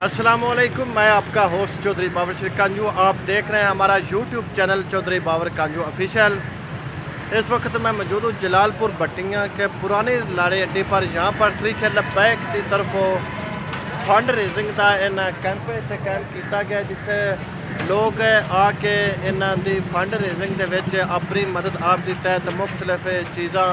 अस्सलामुअलैकुम, मैं आपका होस्ट चौधरी बाबर शेख कांजू। आप देख रहे हैं हमारा YouTube channel Chaudhary Babar कांजू official. इस वक्त मैं मौजूद हूँ जलालपुर भट्टियाँ के पुराने लाड़े अड्डे पर। यहाँ पर तरीके लबैक की तरफों फंड रेजिंग का इन कैंप इतने कैंप किया गया जिससे लोग आके इन्हों की फंड रेजिंग के अपनी मदद आप दी तहत मुख्तलिफ चीज़ा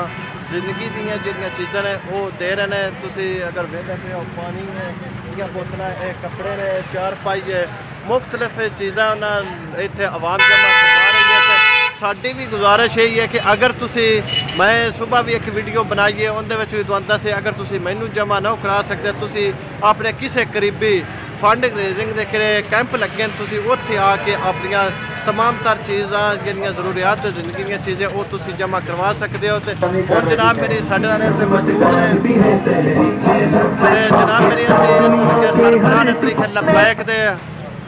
जिंदगी दियाँ जिहड़ियां चीज़ां ने वो दे रहे हैं। तुसी अगर वेखदे पे हो पानी है या बोतल है, कपड़े ने, चार पाई है, मुख्तलिफ चीज़ां उन्हें इतने आवाम जमा करवा रही है। तो साडी भी गुजारिश यही है कि अगर तुसी, मैं सुबह भी एक वीडियो बनाई है उनदे विच भी दवांदा से, अगर तुसी मैनू जमा ना करा सकते तुसी अपने किसी करीबी फंड रेजिंग के कैंप लगे तुसी उत्थे आके अपनियां तमाम तर चीज़ां जिहड़ियां ज़रूरियात जिंदगी दी चीज़ें वो तुसी जमा करवा सकते हो। तो और जनाब मेरी साडे नाल मौजूद है जनाब मेरी सरबराह ने तरीके लबैक दे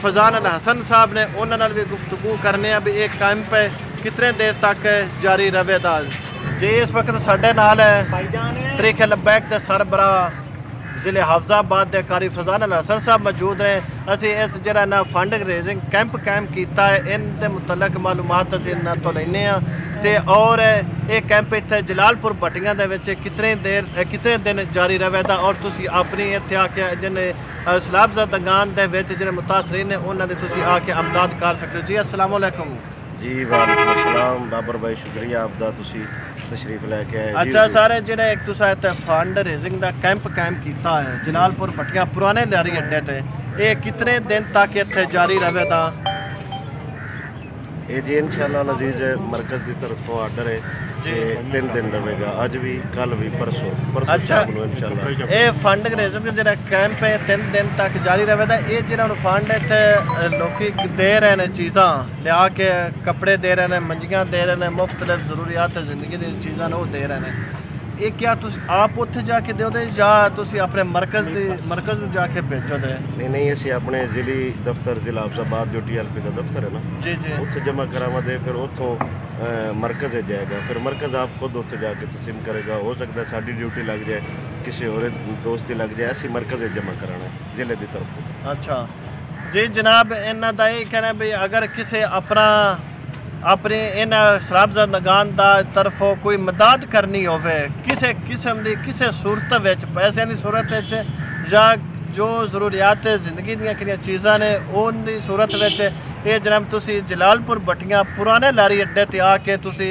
फजान अल हसन साहब ने, उन्हां नाल भी गुफ्तगू करने भी एक कैंप कितने देर तक जारी रहेगा जी। इस वक्त साडे नाल है तरीके लबैक दे सरबराह जिले हाफजाबाद के कारी फजान अल हसन साहब मौजूद हैं। असी इस जरा ना फंड रेजिंग कैंप किया है इन मुतलक मालूमात असी इन्हों तो लेने ते और ये कैंप इतने जलालपुर भट्टियां दे कितने दिन जारी रहेगा और तुसी अपनी इत्थे आके जिन्हें सलाबजा दंगान दे जिन्हें मुतासरीन ने उन्होंने तुसी आके अमदाद कर सकते हो जी। अस्सलाम वालेकुम जी। वालेकुम अस्सलाम बाबर भाई, शुक्रिया आपका तुसी तशरीफ लैके आए। अच्छा सारे जिन्हें एक तुसा इत्थे फंड रेजिंग का कैंप किया है जलालपुर भट्टियां पुराने लारी अड्डे ते, ये कितने दिन तक इत्थे जारी रहेगा? ये जी इंशाअल्लाह अजीज मरकज़ की तरफों आर्डर है जी, 3 दिन रहेगा, अज भी कल भी परसों अच्छा इंशाअल्लाह। ये फंड रेजिंग जो कैंप है 3 दिन तक जारी रहेगा। ये जो फंड इतने लोग दे रहे हैं चीज़ा लिया के, कपड़े दे रहे हैं, मंजियाँ दे रहे हैं, मुख्तलिफ ज़रूरियात जिंदगी की चीज़ा वो दे रहे हैं। ये क्या तुस आप उत्थे जाके दो या तुसी अपने मरकज़ में जाके भेजो दे? नहीं असी अपने जिली दफ्तर जिला हाफजाबाद जो TLP का दफ्तर है ना जी जी उत्थे जमा करावा दे, फिर उतों मरकज़ जाएगा, फिर मरकज़ आप खुद उत्थे जाके तस्लीम करेगा। हो सकता है साड़ी ड्यूटी लग जाए, किसी और दोस्त की लग जाए, ऐसी मरकज़ जमा कराना है जिले की तरफ। अच्छा जी जनाब, इन्हों का यही कहना भी अगर किसी अपनी इन सलाबजा नगान का तरफों कोई मदद करनी हो किसी किस्म की किसी सूरत पैसों की सूरत या जो ज़रूरियात जिंदगी दी चीज़ां ने उनकी सूरत ये जनाब तुसी जलालपुर भट्टियां पुराने लारी अड्डे ते आके तुसी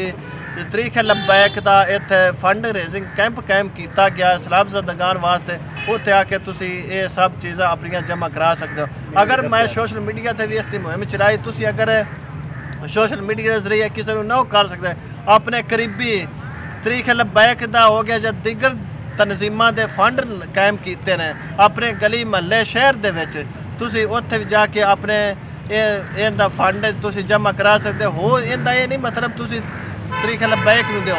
तरीके लबैक का इत्थे फंड रेजिंग कैंप किया गया सलाबजा नगान वास्ते, उत्थे आके तुसी ये सब चीज़ां अपनियां जमा करा सकते हो। अगर मैं सोशल मीडिया पर भी इसकी मुहिम चलाई, तुसी अगर सोशल मीडिया के जरिए किसी को ना कर सकते अपने करीबी तरीके लबैक का हो गया या दीगर तनजीमां दे फंड कायम किए हैं अपने गली महल्ले शहर दे विच, तुसी उत्थे भी जाके अपने इनका फंड तुसी जमा करा सकते हो। इनका ये नहीं मतलब तुसी तरीके लबैक नूं दो,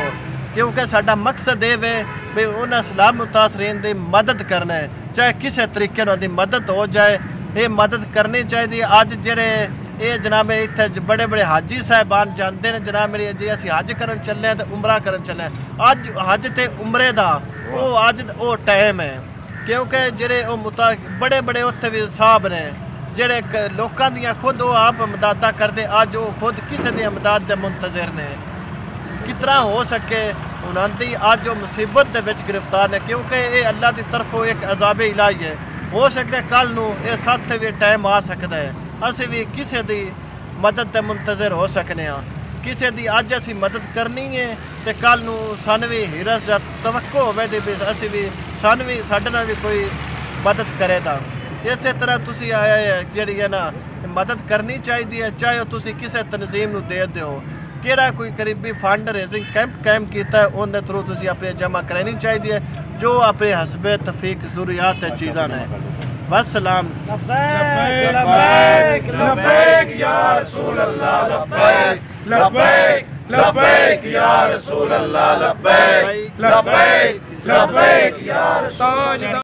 क्योंकि साडा मकसद ये वे भी उन्हें सलाम मुतासरीन की मदद करना है, चाहे किसी तरीके उनकी मदद हो जाए, ये मदद करनी चाहिए। अज जेड़े ये जनाब इतने बड़े बड़े हाजी साहबान जाते हैं जनाब मेरी, जी असी हज करन चले तो उमरा करन चले, अज हज तो उमरे का वो अज वो टाइम है, क्योंकि जेड़े बड़े बड़े उत्थे भी साहब ने जेड़े लोगों दी खुद वो आप मदद करते, अज वो खुद किसी दी मदद के मुंतजर ने। कितना हो सके उन्होंने अज वो मुसीबत के विच गिरफ्तार ने, क्योंकि ये अल्लाह की तरफों एक अजाब इलाही है। हो सकता है कल नूं ये साथ भी टाइम आ सकता है, असी भी किसी की मदद के मुंतजर हो सकने, किसी की अज असी मदद करनी है तो कल नूं सानू भी हिरस या तवक्को होवे दी भी असी भी सानू भी साडे नाल भी कोई मदद करेगा। इस तरह तुसी जिहड़ी है ना मदद करनी चाहिए, चाहे तुसी किसी तनजीम नूं दे दो, किहड़ा कोई करीबी फंड रेजिंग कैंप किया है उनके थ्रू तुसी अपने जमा करानी चाहिए जो अपने हसबे तफीक ज़रूरियात चीज़ां ने। वस्सलाम। लब्बैक लब्बैक लब्बैक या रसूल अल्लाह, लब्बैक लब्बैक लब्बैक या रसूल अल्लाह, लब्बैक लब्बैक लब्बैक या रसूल।